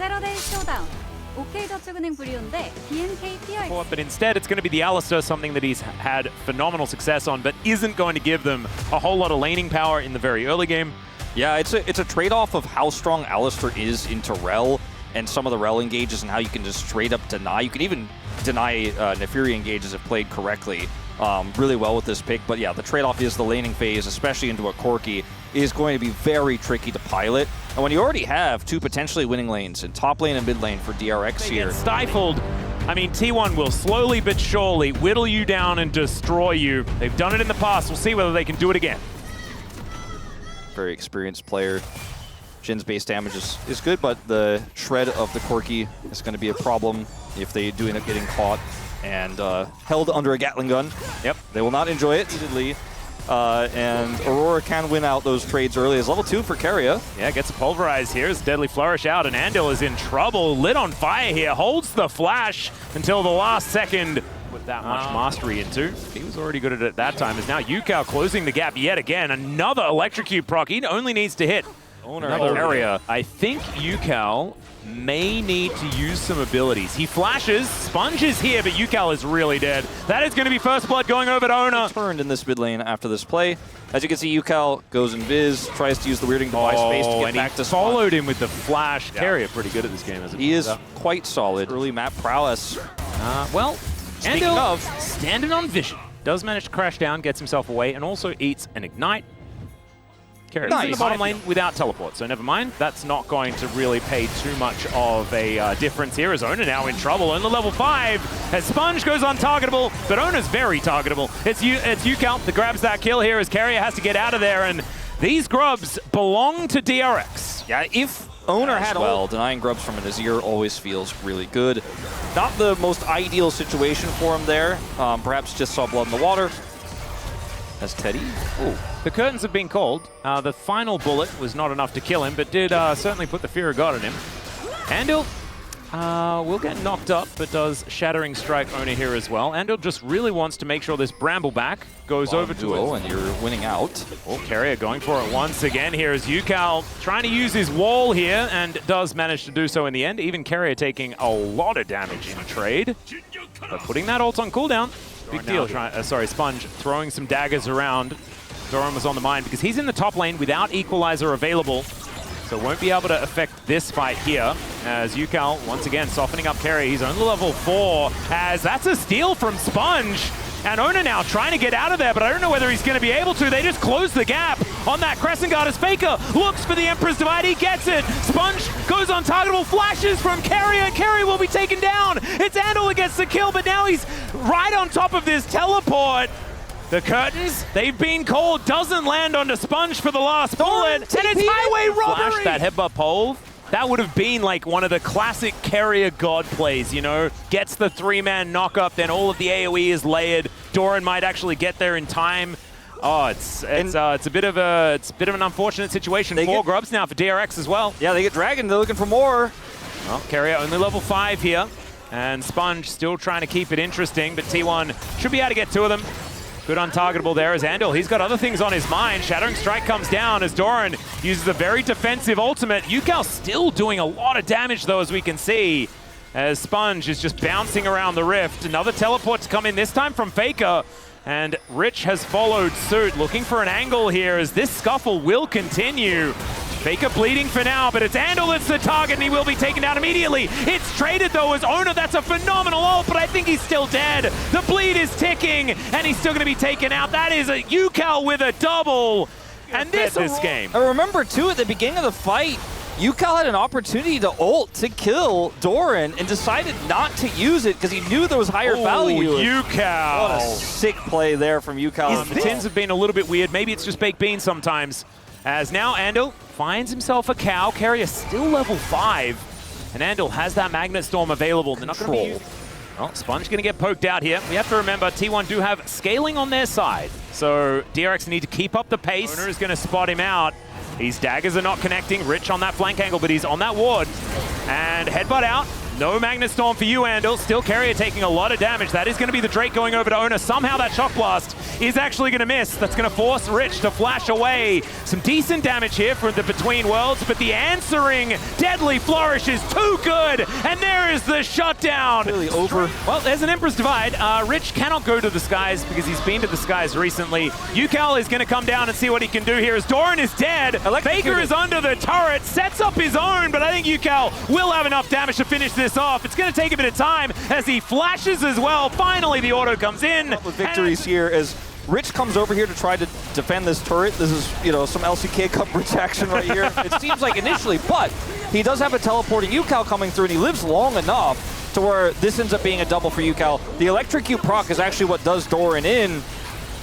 세러데이 쇼다운. OK저축은행 브리온데 BNK DRX. But instead, it's going to be the Alistar, something that he's had phenomenal success on, but isn't going to give them a whole lot of laning power in the very early game. Yeah, it's a trade-off of how strong Alistar is into Rel and some of the Rel engages and how you can just straight up deny. You can even deny Nefiri engages if played correctly really well with this pick. But yeah, the trade-off is the laning phase, especially into a Corki, is going to be very tricky to pilot. And when you already have two potentially winning lanes in top lane and mid lane for DRX here. Stifled. I mean, T1 will slowly but surely whittle you down and destroy you. They've done it in the past. We'll see whether they can do it again. Very experienced player. Jin's base damage is good, but the shred of the Corki is going to be a problem if they do end up getting caught and held under a Gatling gun. Yep, they will not enjoy it repeatedly. And Aurora can win out those trades early as level 2 for Keria. Yeah, gets a pulverize here as Deadly Flourish out, and Andil is in trouble. Lit on fire here, holds the flash until the last second. With that much mastery into, he was already good at it at that time. Is now Yukao closing the gap yet again. Another electrocute proc. He only needs to hit another area. I think Yukao may need to use some abilities. He flashes, Sponge is here, but Yukao is really dead. That is going to be first blood going over to Ona. He turned in this mid lane after this play. As you can see, Yukao goes invis, tries to use the weirding device space to get back to spawn. Followed him with the flash. Yeah. Keria pretty good at this game, isn't he? He is quite solid. Early map prowess. Well, speaking of, standing on vision, does manage to crash down, gets himself away, and also eats an ignite. Keria in the bottom lane without teleport, so never mind. That's not going to really pay too much of a difference here, as Ona now in trouble. On the level 5, as Sponge goes untargetable, but Ona's very targetable. It's Yukao that grabs that kill here as Keria has to get out of there, and these grubs belong to DRX. Yeah, if Owner had denying grubs from an Azir always feels really good. Not the most ideal situation for him there. Perhaps just saw blood in the water. As Teddy. Ooh. The curtains have been called. The final bullet was not enough to kill him, but did certainly put the fear of God in him. Andil will get knocked up, but does Shattering Strike Ona here as well. Andil just really wants to make sure this Brambleback goes over to it. And you're winning out. Oh, Keria going for it once again here as Yukao trying to use his wall here and does manage to do so in the end. Even Keria taking a lot of damage in trade. But putting that ult on cooldown. Big deal. Sponge throwing some daggers around. Doran was on the mind because he's in the top lane without Equalizer available. So won't be able to affect this fight here. As Yukao, once again, softening up Keria. He's only level 4, as that's a steal from Sponge. And Ona now trying to get out of there, but I don't know whether he's going to be able to. They just close the gap on that Crescent Guard as Faker looks for the Emperor's Divide. He gets it. Sponge goes on targetable, flashes from Keria, and Keria will be taken down. It's Andal that gets the kill, but now he's right on top of this teleport. The curtains, they've been called, doesn't land onto Sponge for the last bullet, and it's highway robbery! Flash that headbutt pole. That would have been like one of the classic Keria God plays, you know? Gets the 3-man knock-up, then all of the AoE is layered. Doran might actually get there in time. Oh, it's a bit of an unfortunate situation for Grubs now for DRX as well. Yeah, they get dragged. They're looking for more. Well, Keria only level 5 here, and Sponge still trying to keep it interesting, but T1 should be able to get 2 of them. Good untargetable there as Andal. He's got other things on his mind. Shattering Strike comes down as Doran uses a very defensive ultimate. Yukao still doing a lot of damage though, as we can see, as Sponge is just bouncing around the rift. Another teleport to come in, this time from Faker. And Rich has followed suit, looking for an angle here as this scuffle will continue. Faker bleeding for now, but it's Andal that's the target, and he will be taken down immediately. It's traded, though, as Ona. That's a phenomenal ult, but I think he's still dead. The bleed is ticking, and he's still going to be taken out. That is a Yukao with a double. And this game. I remember, too, at the beginning of the fight, Yukao had an opportunity to ult to kill Doran and decided not to use it because he knew there was higher value. Yukao. What a sick play there from Yukao. The tins have been a little bit weird. Maybe it's just baked beans sometimes. As now Andal finds himself a cow. Keria still level 5. And Andal has that Magnet Storm available. They're not going to be used. Well, Sponge going to get poked out here. We have to remember T1 do have scaling on their side. So DRX need to keep up the pace. Owner is going to spot him out. These daggers are not connecting. Rich on that flank angle, but he's on that ward. And headbutt out. No Magnet Storm for you, Andal. Still Carrier taking a lot of damage. That is going to be the Drake going over to Ona. Somehow that Shock Blast is actually going to miss. That's going to force Rich to flash away. Some decent damage here from the Between Worlds, but the answering Deadly Flourish is too good. And there is the shutdown. Really over. Well, there's an Emperor's Divide. Rich cannot go to the skies because he's been to the skies recently. UCal is going to come down and see what he can do here as Doran is dead. Faker is under the turret, sets up his own, but I think UCal will have enough damage to finish this off. It's going to take a bit of time as he flashes as well. Finally, the auto comes in. With victories here as Rich comes over here to try to defend this turret. This is, you know, some LCK Cup Rich action right here. It seems like initially, but he does have a teleporting UCal coming through, and he lives long enough to where this ends up being a double for UCal. The Electrocute proc is actually what does Doran in,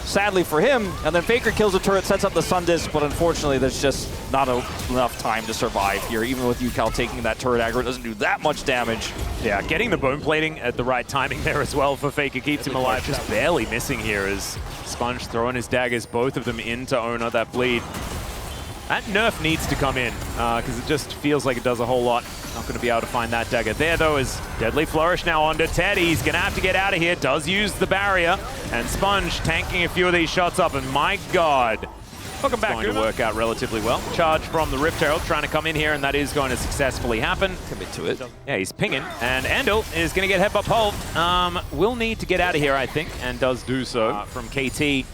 sadly for him, and then Faker kills the turret, sets up the Sun Disc, but unfortunately there's just not enough time to survive here. Even with UCal taking that turret aggro, it doesn't do that much damage. Yeah, getting the bone plating at the right timing there as well for Faker keeps him alive. Just barely missing here as Sponge throwing his daggers, both of them into Ona. That bleed. That nerf needs to come in because it just feels like it does a whole lot. Not going to be able to find that dagger there, though, as Deadly Flourish now onto Teddy. He's going to have to get out of here. Does use the barrier. And Sponge tanking a few of these shots up. And my God, welcome back. Going to work out relatively well. Charge from the Rift Herald trying to come in here, and that is going to successfully happen. Commit to it. Yeah, he's pinging. And Andal is going to get headbutt pulled. Will need to get out of here, I think, and does do so from KT.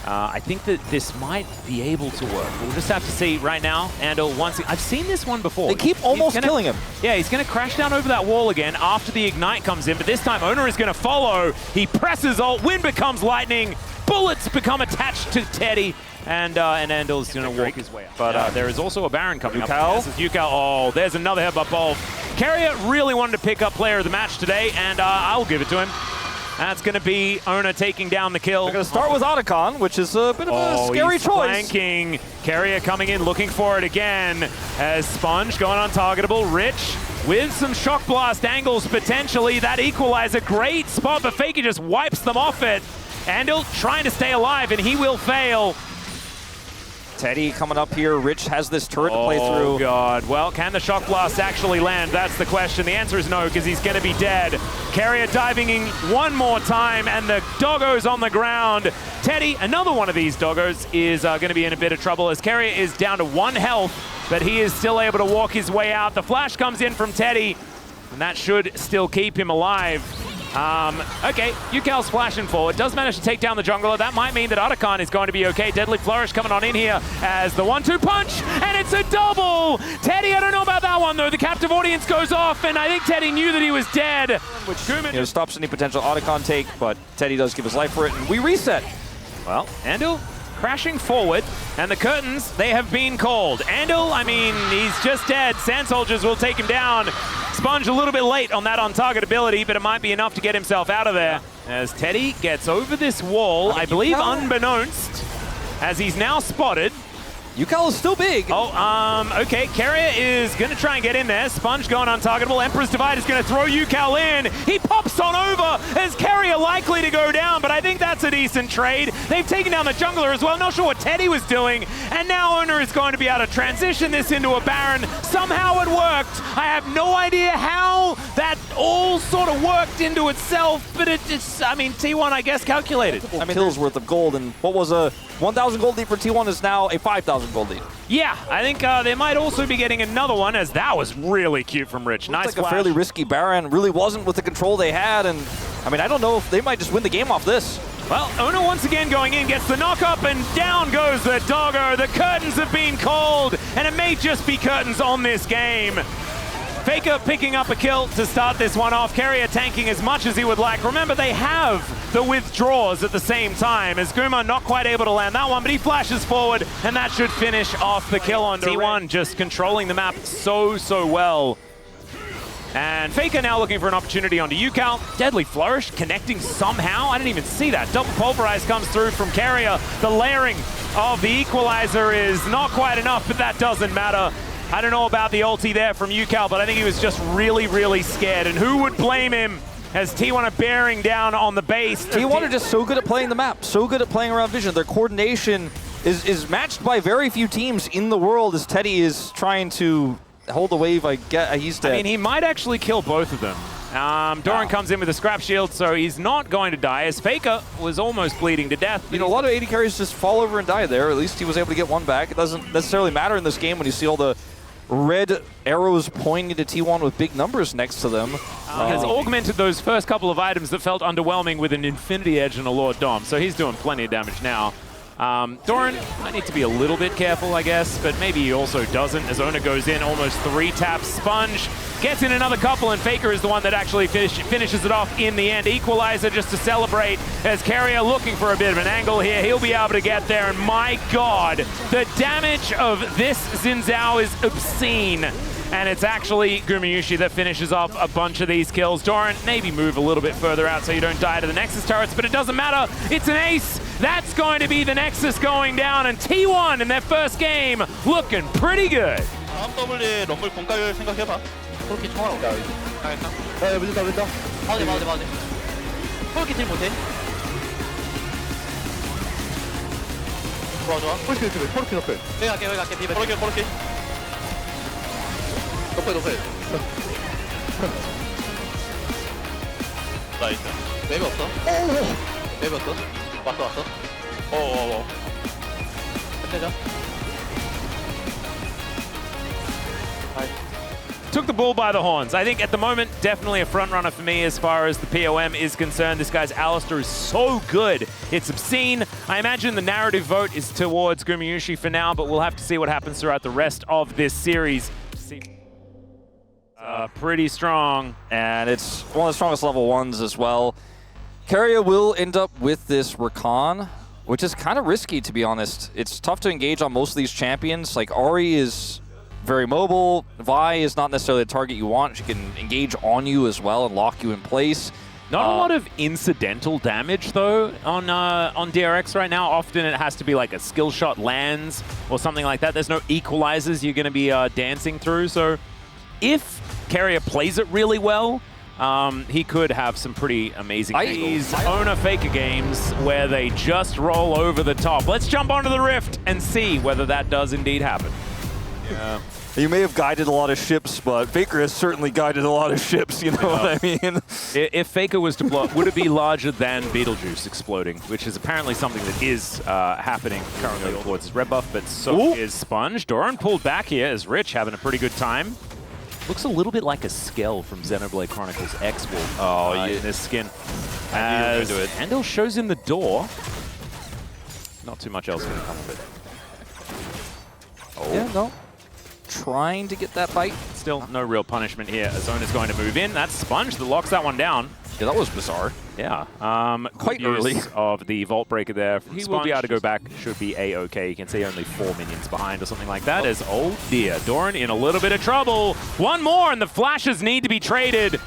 I think that this might be able to work. We'll just have to see right now. Andal once I've seen this one before. They keep almost killing him. Yeah, he's going to crash down over that wall again after the Ignite comes in, but this time Ona is going to follow. He presses ult, wind becomes lightning, bullets become attached to Teddy, and Andal's going to walk his way out. But there is also a Baron coming up. This is UCal. Oh, there's another headbutt ball. Carrier really wanted to pick up player of the match today, and I'll give it to him. That's going to be Ona taking down the kill. They're going to start with Otacon, which is a bit of a scary choice. Flanking. Carrier coming in, looking for it again. As Sponge going untargetable. Rich with some Shock Blast angles potentially. That equalizer, great spot, but Faker just wipes them off it. Andal trying to stay alive, and he will fail. Teddy coming up here. Rich has this turret to play through. Oh, God. Well, can the Shock Blast actually land? That's the question. The answer is no, because he's going to be dead. Carrier diving in one more time, and the doggo's on the ground. Teddy, another one of these doggos, is going to be in a bit of trouble as Carrier is down to 1 health, but he is still able to walk his way out. The flash comes in from Teddy, and that should still keep him alive. Okay, UCal's flashing forward, does manage to take down the jungler. That might mean that Otacon is going to be okay. Deadly Flourish coming on in here as the 1-2 punch, and it's a double! Teddy, I don't know about that one though. The captive audience goes off, and I think Teddy knew that he was dead. Which stops any potential Otacon take, but Teddy does give his life for it, and we reset. Well, Andal crashing forward, and the curtains, they have been called. Andal, I mean, he's just dead. Sand Soldiers will take him down. Sponge a little bit late on that on-targetability, but it might be enough to get himself out of there. As Teddy gets over this wall, I believe unbeknownst, as he's now spotted. UCal is still big. Oh, okay. Carrier is going to try and get in there. Sponge going untargetable. Emperor's Divide is going to throw UCal in. He pops on over as Carrier likely to go down, but I think that's a decent trade. They've taken down the jungler as well. Not sure what Teddy was doing. And now Ona is going to be able to transition this into a Baron. Somehow it worked. I have no idea how that all sort of worked into itself, but it's, I mean, T1, I guess, calculated. I mean, kills worth of gold, and what was a 1,000 gold lead for T1 is now a 5,000 gold lead. Yeah, I think they might also be getting another one, as that was really cute from Rich. Nice like a fairly risky Baron. Really wasn't with the control they had, and I mean, I don't know if they might just win the game off this. Well, Ona once again going in, gets the knock up, and down goes the doggo. The curtains have been called, and it may just be curtains on this game. Faker picking up a kill to start this one off. Carrier tanking as much as he would like. Remember, they have the withdraws at the same time, as Guma not quite able to land that one, but he flashes forward, and that should finish off the kill on T1, just controlling the map so well. And Faker now looking for an opportunity onto UCal. Deadly Flourish connecting somehow. I didn't even see that. Double Pulverize comes through from Carrier. The layering of the equalizer is not quite enough, but that doesn't matter. I don't know about the ulti there from UCal, but I think he was just really scared. And who would blame him as T1 are bearing down on the base? T1 are just so good at playing the map, so good at playing around vision. Their coordination is matched by very few teams in the world as Teddy is trying to hold the wave. I get he's dead. I mean, he might actually kill both of them. Doran comes in with a scrap shield, so he's not going to die, as Faker was almost bleeding to death. You know, a lot of AD carries just fall over and die there. At least he was able to get one back. It doesn't necessarily matter in this game when you see all the red arrows pointing to T1 with big numbers next to them. Has augmented those first couple of items that felt underwhelming with an Infinity Edge and a Lord Dom, so he's doing plenty of damage now. Doran might need to be a little bit careful, I guess, but maybe he also doesn't, as Ona goes in, almost 3 taps. Sponge gets in another couple, and Faker is the one that actually finishes it off in the end. Equalizer just to celebrate, as Carrier looking for a bit of an angle here. He'll be able to get there, and my God, the damage of this Xin Zhao is obscene. And it's actually Gumayusi that finishes off a bunch of these kills. Doran, maybe move a little bit further out so you don't die to the Nexus turrets, but it doesn't matter. It's an ace. That's going to be the Nexus going down, and T1 in their first game looking pretty good. 다음 더블에 럼블 공갈 생각해봐. 그렇게 총알 없다. 당했다. 야, 물린다. 봐도 돼. 그렇게 딜 못해. 좋아. 코르키 높여. 여기 갈게. 비벼. 그렇게. 높여. 나이스. 맵이 없어. 맵이 없어. 왔어. 끝내자. Took the bull by the horns. I think at the moment, definitely a front runner for me as far as the POM is concerned. This guy's Alistar is so good. It's obscene. I imagine the narrative vote is towards Gumayusi for now, but we'll have to see what happens throughout the rest of this series. Pretty strong. And it's one of the strongest level 1s as well. Carrier will end up with this Rakan, which is kind of risky, to be honest. It's tough to engage on most of these champions. Like, Ahri is very mobile. Vi is not necessarily the target you want. She can engage on you as well and lock you in place. Not a lot of incidental damage, though, on DRX right now. Often it has to be like a skill shot lands or something like that. There's no equalizers you're going to be dancing through. So if Carrier plays it really well, he could have some pretty amazing these Ona Faker games where they just roll over the top. Let's jump onto the Rift and see whether that does indeed happen. Yeah. You may have guided a lot of ships, but Faker has certainly guided a lot of ships, you know what I mean? If Faker was to blow up, would it be larger than Beetlejuice exploding, which is apparently something that is happening currently towards his red buff, but so is Sponge. Doran pulled back here as Rich having a pretty good time. Looks a little bit like a Skell from Xenoblade Chronicles X-Wolf in this skin. As Handel shows him the door. Not too much else going to come of it. Yeah, no. Trying to get that bite. Still no real punishment here. Azona's going to move in. That's Sponge that locks that one down. Yeah, that was bizarre. Yeah. Quite early. Of the Vault Breaker there. He will be able to go back. Should be A-okay. You can see only 4 minions behind or something like that. As, oh dear, Doran in a little bit of trouble. One more and the flashes need to be traded.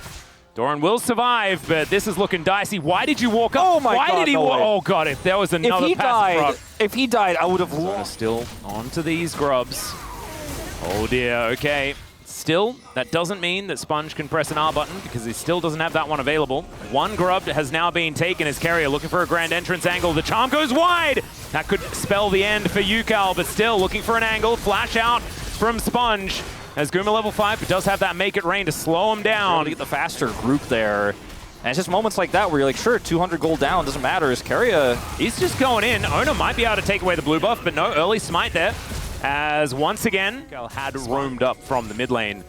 Doran will survive, but this is looking dicey. Why did you walk up? Oh my God, Why did he walk? Oh God, if there was another if he died, I would have lost. Still onto these grubs. Oh dear, okay. Still, that doesn't mean that Sponge can press an R button because he still doesn't have that one available. One grub has now been taken as Carrier looking for a grand entrance angle. The charm goes wide. That could spell the end for Yukal, but still looking for an angle. Flash out from Sponge. As Guma level 5, but does have that make it rain to slow him down. To get the faster group there. And it's just moments like that where you're like, sure, 200 gold down, doesn't matter. As Carrier, he's just going in. Ona might be able to take away the blue buff, but no, early smite there. As once again, had roamed up from the mid lane.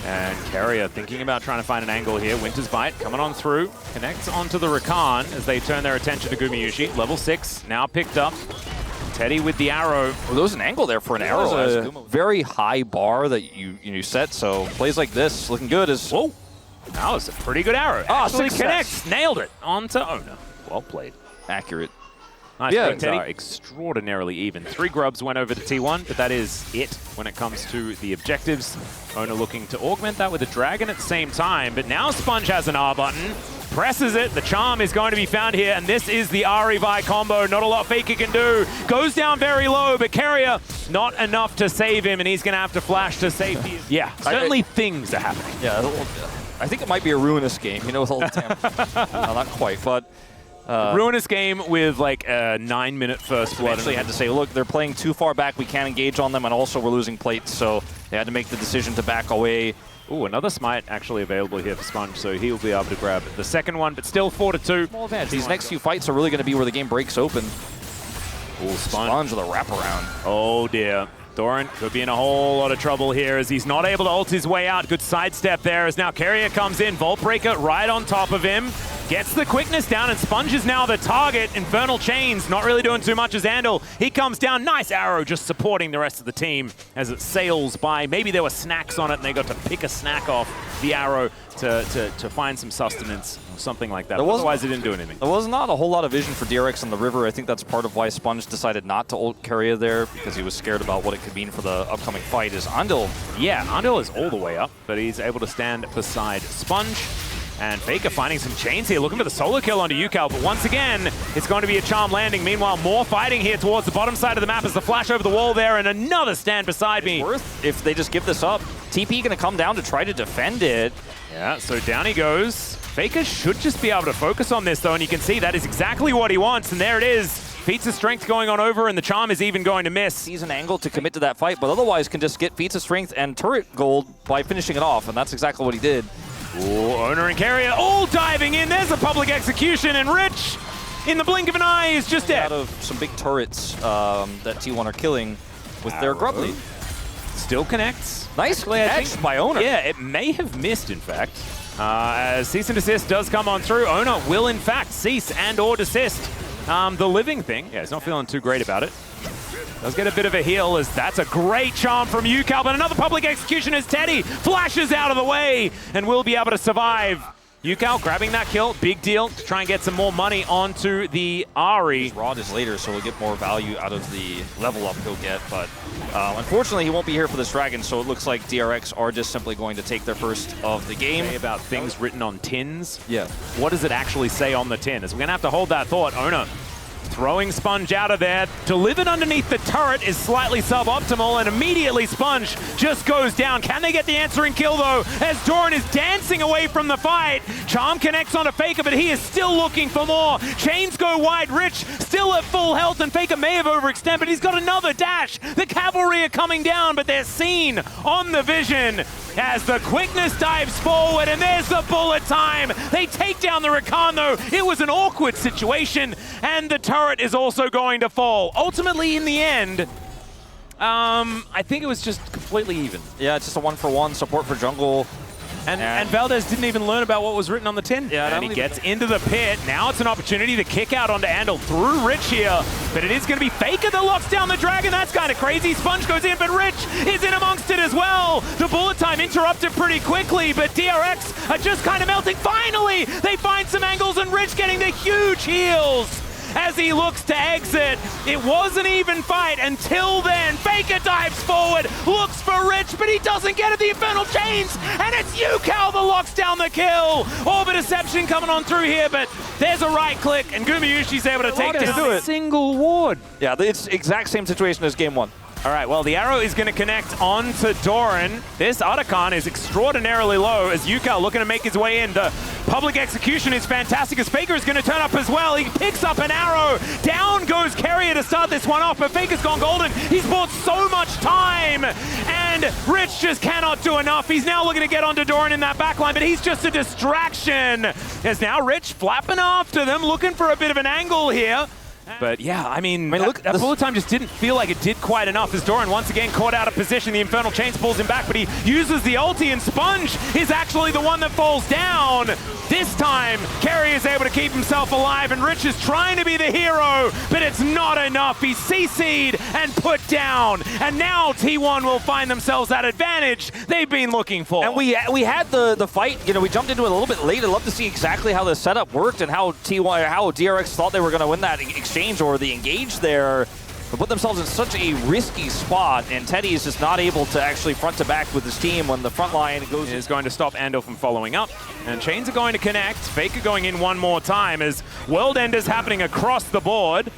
And Carrier thinking about trying to find an angle here. Winter's Bite coming on through. Connects onto the Rakan as they turn their attention to Gumayusi. Level 6 now picked up. Teddy with the arrow. Well, there was an angle there for an arrow. A very high bar that you set, so plays like this looking good. Whoa, that was a pretty good arrow. Actually connects, nailed it onto Ona. Well played. Accurate. Nice play, Teddy. Extraordinarily even. 3 grubs went over to T1, but that is it when it comes to the objectives. Ona looking to augment that with a dragon at the same time, but now Sponge has an R button. Presses it, the charm is going to be found here, and this is the Ahri Vi combo. Not a lot Faker can do. Goes down very low, but Carrier, not enough to save him, and he's going to have to flash to safety. Yeah, certainly things are happening. Yeah, I think it might be a ruinous game, you know, with all the damage. No, not quite, but Ruinous game with like a 9-minute first blood. Actually had to say, look, they're playing too far back. We can't engage on them, and also we're losing plates, so they had to make the decision to back away. Ooh, another smite actually available here for Sponge, so he'll be able to grab the second one, but still 4-2. Small advantage. These next few fights are really going to be where the game breaks open. Ooh, Sponge with a wraparound. Oh dear. Doran could be in a whole lot of trouble here as he's not able to ult his way out. Good sidestep there as now Carrier comes in. Vault Breaker right on top of him. Gets the quickness down, and Sponge is now the target. Infernal Chains not really doing too much as Andal. He comes down. Nice arrow just supporting the rest of the team as it sails by. Maybe there were snacks on it and they got to pick a snack off the arrow to find some sustenance or something like that. Otherwise, it didn't do anything. There was not a whole lot of vision for DRX on the river. I think that's part of why Sponge decided not to ult Carrier there, because he was scared about what it could mean for the upcoming fight. Is Andal? Yeah, Andal is all the way up, but he's able to stand beside Sponge. And Faker finding some chains here, looking for the solo kill onto Yucal, but once again, it's going to be a charm landing. Meanwhile, more fighting here towards the bottom side of the map as the flash over the wall there, and another stand beside me. Worth if they just give this up. TP going to come down to try to defend it. Yeah, so down he goes. Faker should just be able to focus on this, though, and you can see that is exactly what he wants, and there it is. Feats of Strength going on over, and the charm is even going to miss. Sees an angle to commit to that fight, but otherwise can just get Feats of Strength and turret gold by finishing it off, and that's exactly what he did. Ooh, Owner and Carrier all diving in. There's a public execution, and Rich, in the blink of an eye, is just dead. Out of some big turrets that T1 are killing with their Grubly. Still connects. Nice catch by Owner. Yeah, it may have missed, in fact. As cease and desist does come on through, Owner will, in fact, cease and or desist. The living thing, yeah, he's not feeling too great about it. Does get a bit of a heal as that's a great charm from Yucal, but another public execution as Teddy flashes out of the way and will be able to survive. Yucal grabbing that kill, big deal to try and get some more money onto the Ahri. His Rod is later, so he'll get more value out of the level up he'll get, but unfortunately he won't be here for this dragon, so it looks like DRX are just simply going to take their first of the game. Say about things written on tins. Yeah. What does it actually say on the tin? As we're going to have to hold that thought. Owner throwing Sponge out of there. Delivered underneath the turret is slightly suboptimal, and immediately Sponge just goes down. Can they get the answering kill, though, as Doran is dancing away from the fight? Charm connects onto Faker, but he is still looking for more. Chains go wide. Rich still at full health, and Faker may have overextended, but he's got another dash. The cavalry are coming down, but they're seen on the vision as the quickness dives forward, and there's the bullet time. They take down the Rakan, though. It was an awkward situation, and the turret is also going to fall. Ultimately, in the end, I think it was just completely even. Yeah, it's just a 1-for-1 support for jungle. And Valdez didn't even learn about what was written on the tin. Yeah, and he gets into the pit. Now it's an opportunity to kick out onto Andal through Rich here. But it is going to be Faker that locks down the dragon. That's kind of crazy. Sponge goes in, but Rich is in amongst it as well. The bullet time interrupted pretty quickly, but DRX are just kind of melting. Finally, they find some angles, and Rich getting the huge heals as he looks to exit. It was an even fight until then. Faker dives forward, looks for Rich, but he doesn't get it. The Infernal Chains, and it's Yucal that locks down the kill. Orbit Deception coming on through here, but there's a right click, and Gumayushi's able to take down a single ward. Yeah, it's exact same situation as game 1. All right, well, the arrow is going to connect onto Doran. This Otacon is extraordinarily low as Yucal looking to make his way in. The public execution is fantastic as Faker is going to turn up as well. He picks up an arrow. Down goes Carrier to start this one off, but Faker's gone golden. He's bought so much time, and Rich just cannot do enough. He's now looking to get onto Doran in that backline, but he's just a distraction. As now Rich flapping after them, looking for a bit of an angle here. But yeah, I mean look, that bullet time just didn't feel like it did quite enough as Doran once again caught out of position. The Infernal Chains pulls him back, but he uses the ulti, and Sponge is actually the one that falls down. This time, Carrier is able to keep himself alive, and Rich is trying to be the hero, but it's not enough. He's CC'd and put down, and now T1 will find themselves that advantage they've been looking for. And we had the fight, you know, we jumped into it a little bit late. I'd love to see exactly how the setup worked and how DRX thought they were going to win that exchange or the engage there. But put themselves in such a risky spot, and Teddy is just not able to actually front to back with his team when the front line goes. Is going to stop Andal from following up, and Chains are going to connect. Faker going in one more time as World Enders happening across the board.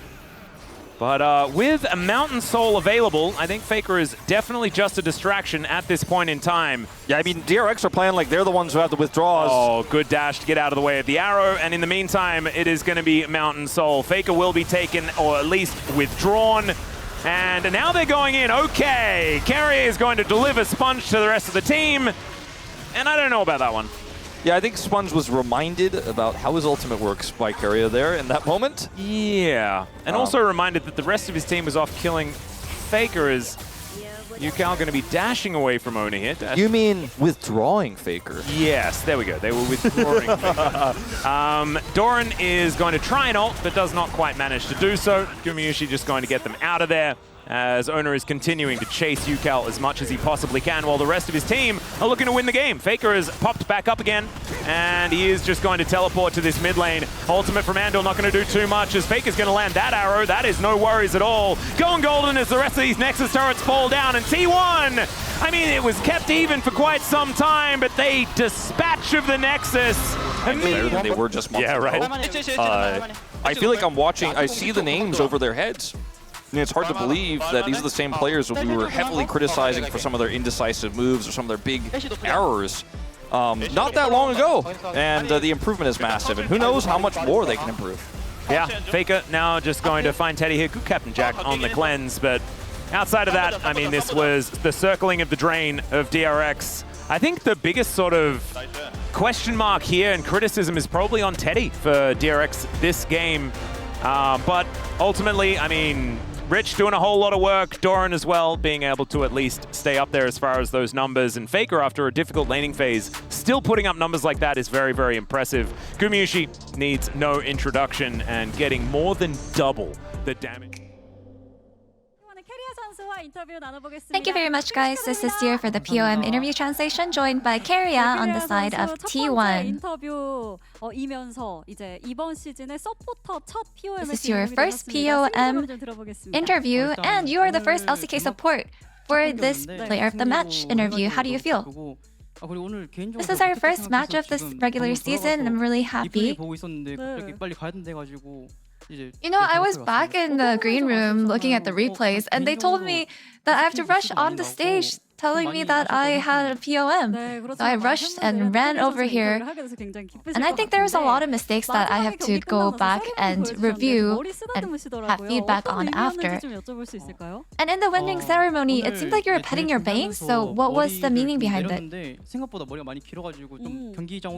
But with a Mountain Soul available, I think Faker is definitely just a distraction at this point in time. Yeah, I mean, DRX are playing like they're the ones who have the withdrawals. Oh, good dash to get out of the way of the arrow. And in the meantime, it is going to be Mountain Soul. Faker will be taken, or at least withdrawn. And now they're going in. Okay, Carrier is going to deliver Sponge to the rest of the team. And I don't know about that one. Yeah, I think Sponge was reminded about how his ultimate works by Carrier there in that moment. Yeah, and also reminded that the rest of his team was off killing Faker as Yukal going to be dashing away from Ona here. You mean withdrawing Faker? Yes, there we go. They were withdrawing Faker. Doran is going to try and ult, but does not quite manage to do so. Gumayushi just going to get them out of there, as Ona is continuing to chase Yukal as much as he possibly can, while the rest of his team are looking to win the game. Faker has popped back up again, and he is just going to teleport to this mid lane. Ultimate from Andal not going to do too much, as Faker's going to land that arrow. That is no worries at all. Going golden as the rest of these Nexus turrets fall down, and T1, I mean, it was kept even for quite some time, but they dispatch of the Nexus. Better than they were just months Yeah, right. ago. I feel like I'm watching, I see the names over their heads. And it's hard to believe that these are the same players that we were heavily criticizing for some of their indecisive moves or some of their big errors not that long ago. And the improvement is massive. And who knows how much more they can improve. Yeah, Faker now just going to find Teddy here. Good Captain Jack on the cleanse, but outside of that, I mean, this was the circling of the drain of DRX. I think the biggest sort of question mark here and criticism is probably on Teddy for DRX this game. But ultimately, I mean, Rich doing a whole lot of work, Doran as well, being able to at least stay up there as far as those numbers, and Faker, after a difficult laning phase, still putting up numbers like that is very, very impressive. Gumayushi needs no introduction and getting more than double the damage. Thank you very much, guys. This is Dear for the POM interview translation, joined by Carrier on the side of T1. This is your first POM interview, and you are the first LCK support for this Player of the Match interview. How do you feel? This is our first match of this regular season, and I'm really happy. You know, I was back in the green room looking at the replays, and they told me that I have to rush on the stage, telling me that I had a POM. So I rushed and ran over here. And I think there's a lot of mistakes that I have to go back and review and have feedback on after. And in the winning ceremony, it seemed like you were petting your bangs. So what was the meaning behind it?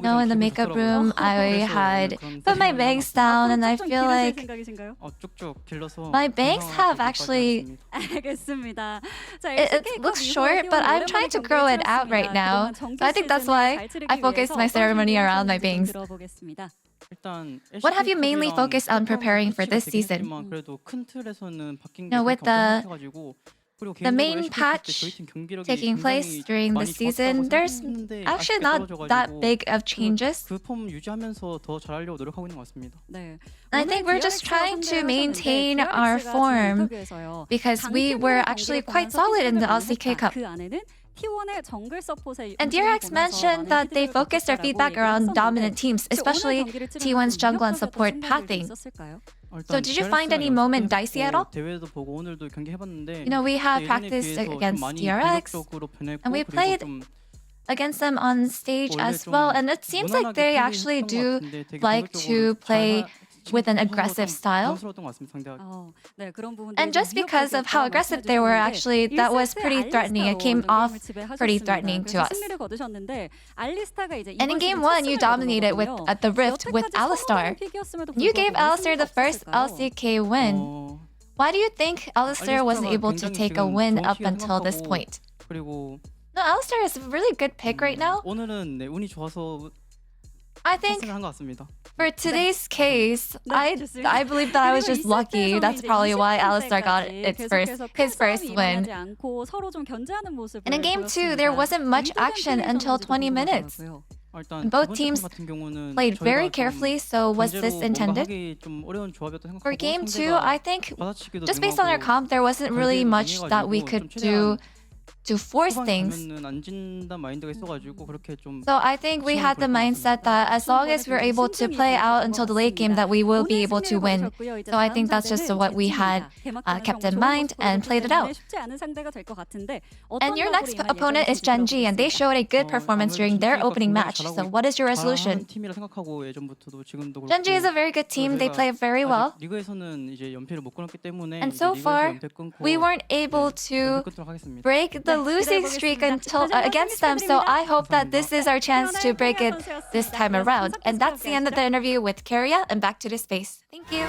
No, in the makeup room, I had put my bangs down, and I feel like my bangs have actually... It looks short, but I'm trying to grow it out right now. So I think that's why I focused my ceremony around my bangs. What have you mainly focused on preparing for this season? No, with the main patch taking place during the season, there's actually not that big of changes. I think we're just trying to maintain our form because we were actually quite solid in the LCK Cup. And DRX mentioned that they focused their feedback around dominant teams, especially T1's jungle and support pathing. So did you find any moment dicey at all? You know, we had practiced against DRX, and we played against them on stage as well, and it seems like they actually do like to play with an aggressive style. And just because of how aggressive they were, actually, that was pretty threatening. It came off pretty threatening to us. And in game 1, you dominated at the Rift with Alistar. You gave Alistar the first LCK win. Why do you think Alistar wasn't able to take a win up until this point? No, Alistar is a really good pick right now. I think for today's case, I believe that I was just lucky. That's probably why Alistar got his first win. And in game 2, there wasn't much action until 20 minutes. Both teams played very carefully, so was this intended? For game 2, I think just based on our comp, there wasn't really much that we could do to force things. 가면은 안 진다 마인드가 있어가지고 그렇게 좀. So I think we had the mindset that as long as we're able to play out until the late game, that we will be able to win. So I think that's just what we had kept in mind and played it out. And your next opponent is Genji, and they showed a good performance during their opening match. So what is your resolution? 팀이라 생각하고 예전부터도 지금도 그렇고. Genji is a very good team. They play very well. 리그에서는 이제 연패를 못 끊었기 때문에. And so far, we weren't able to break the losing streak until against them. So I hope that this is our chance to break it this time around. And that's the end of the interview with Keria, and back to the space. Thank you.